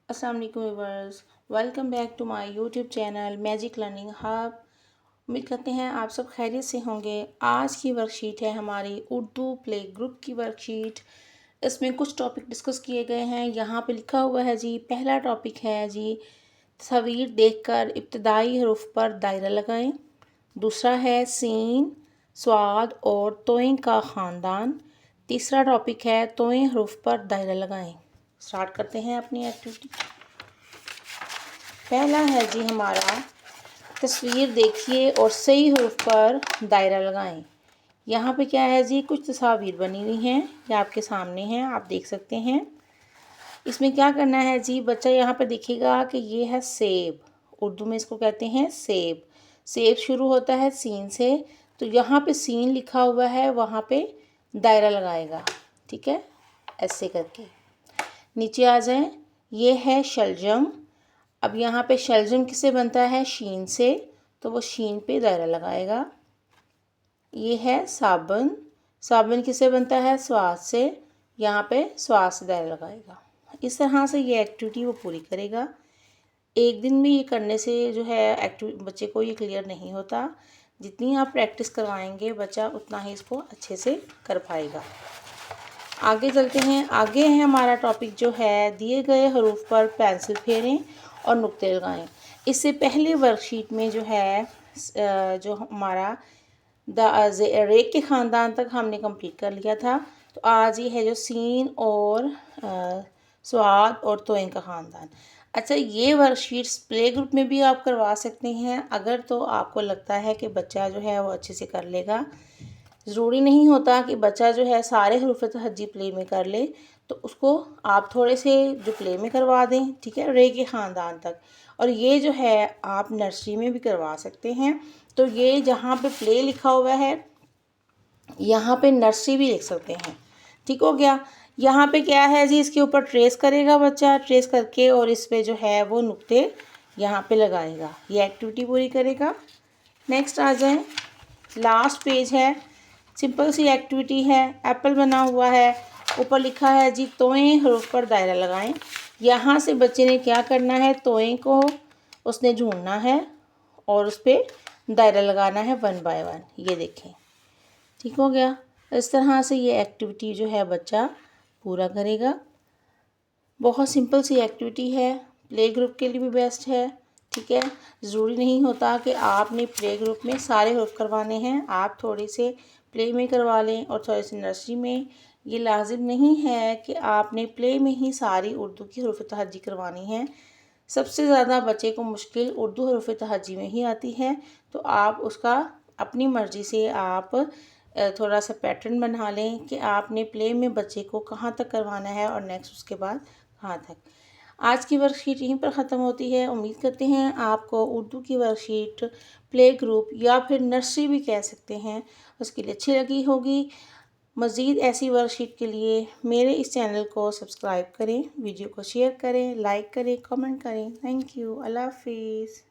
अस्सलाम वालेकुम viewers, welcome back to my YouTube channel Magic Learning Hub. उम्मीद करते हैं आप सब खैरियत से होंगे। आज की वर्कशीट है हमारी उर्दू प्ले ग्रुप की वर्कशीट। इसमें कुछ टॉपिक डिस्कस किए गए हैं। यहाँ पे लिखा हुआ है जी, पहला टॉपिक है जी, तस्वीर देखकर इब्तदाई हरूफ पर दायरा लगाएं। दूसरा है सीन, स्वाद और तोइन का ख़ानदान। तीसरा टॉपिक है तोइन हरूफ पर दायरा लगाएं। स्टार्ट करते हैं अपनी एक्टिविटी। पहला है जी हमारा, तस्वीर देखिए और सही हरूफ पर दायरा लगाएं। यहाँ पे क्या है जी, कुछ तस्वीर बनी हुई हैं, ये आपके सामने हैं, आप देख सकते हैं। इसमें क्या करना है जी, बच्चा यहाँ पे देखेगा कि ये है सेब। उर्दू में इसको कहते हैं सेब। सेब शुरू होता है सीन से, तो यहाँ पे सीन लिखा हुआ है, वहाँ पे दायरा लगाएगा। ठीक है, ऐसे करके नीचे आ जाएं। ये है शलजम। अब यहाँ पे शलजम किससे बनता है, शीन से, तो वो शीन पे दायरा लगाएगा। ये है साबुन। साबुन किससे बनता है, स्वाद से, यहाँ पे स्वाद से दायरा लगाएगा। इस तरह से ये एक्टिविटी वो पूरी करेगा। एक दिन में ये करने से जो है एक्टिविटी बच्चे को ये क्लियर नहीं होता। जितनी आप प्रैक्टिस करवाएंगे बच्चा उतना ही इसको अच्छे से कर पाएगा। आगे चलते हैं। आगे है हमारा टॉपिक जो है, दिए गए हरूफ पर पेंसिल फेरें और नुक्ते लगाएं। इससे पहले वर्कशीट में जो है जो हमारा रे के ख़ानदान तक हमने कंप्लीट कर लिया था। तो आज ये है जो सीन और स्वाद और तोइन का ख़ानदान। अच्छा, ये वर्कशीट्स प्ले ग्रुप में भी आप करवा सकते हैं, अगर तो आपको लगता है कि बच्चा जो है वो अच्छे से कर लेगा। ज़रूरी नहीं होता कि बच्चा जो है सारे हरूफ तहज्जी प्ले में कर ले, तो उसको आप थोड़े से जो प्ले में करवा दें, ठीक है, रे के ख़ानदान तक। और ये जो है आप नर्सरी में भी करवा सकते हैं। तो ये जहाँ पे प्ले लिखा हुआ है, यहाँ पे नर्सरी भी लिख सकते हैं। ठीक हो गया। यहाँ पे क्या है जी, इसके ऊपर ट्रेस करेगा बच्चा, ट्रेस करके और इस पे जो है वो नुक्ते यहाँ पे लगाएगा। ये एक्टिविटी पूरी करेगा। नेक्स्ट आ जाए, लास्ट पेज है, सिंपल सी एक्टिविटी है। एप्पल बना हुआ है, ऊपर लिखा है जी तोएं हरूफ पर दायरा लगाएं। यहाँ से बच्चे ने क्या करना है, तोएं को उसने ढूंढना है और उस पर दायरा लगाना है 1 बाय 1। ये देखें, ठीक हो गया। इस तरह से ये एक्टिविटी जो है बच्चा पूरा करेगा। बहुत सिंपल सी एक्टिविटी है, प्ले ग्रुप के लिए भी बेस्ट है। ठीक है, ज़रूरी नहीं होता कि आपने प्ले ग्रुप में सारे हरूफ करवाने हैं। आप थोड़े से प्ले में करवा लें और थोड़े से नर्सरी में। ये लाजिम नहीं है कि आपने प्ले में ही सारी उर्दू की हरूफ तहज्जी करवानी है। सबसे ज़्यादा बच्चे को मुश्किल उर्दू हरूफ तहज्जी में ही आती है। तो आप उसका अपनी मर्ज़ी से आप थोड़ा सा पैटर्न बना लें कि आपने प्ले में बच्चे को कहाँ तक करवाना है और नेक्स्ट उसके बाद कहाँ तक। आज की वर्कशीट यहीं पर ख़त्म होती है। उम्मीद करते हैं आपको उर्दू की वर्कशीट प्ले ग्रुप या फिर नर्सरी भी कह सकते हैं, उसके लिए अच्छी लगी होगी। मज़ीद ऐसी वर्कशीट के लिए मेरे इस चैनल को सब्सक्राइब करें, वीडियो को शेयर करें, लाइक करें, कमेंट करें। Thank you. अल्लाह हाफिज़।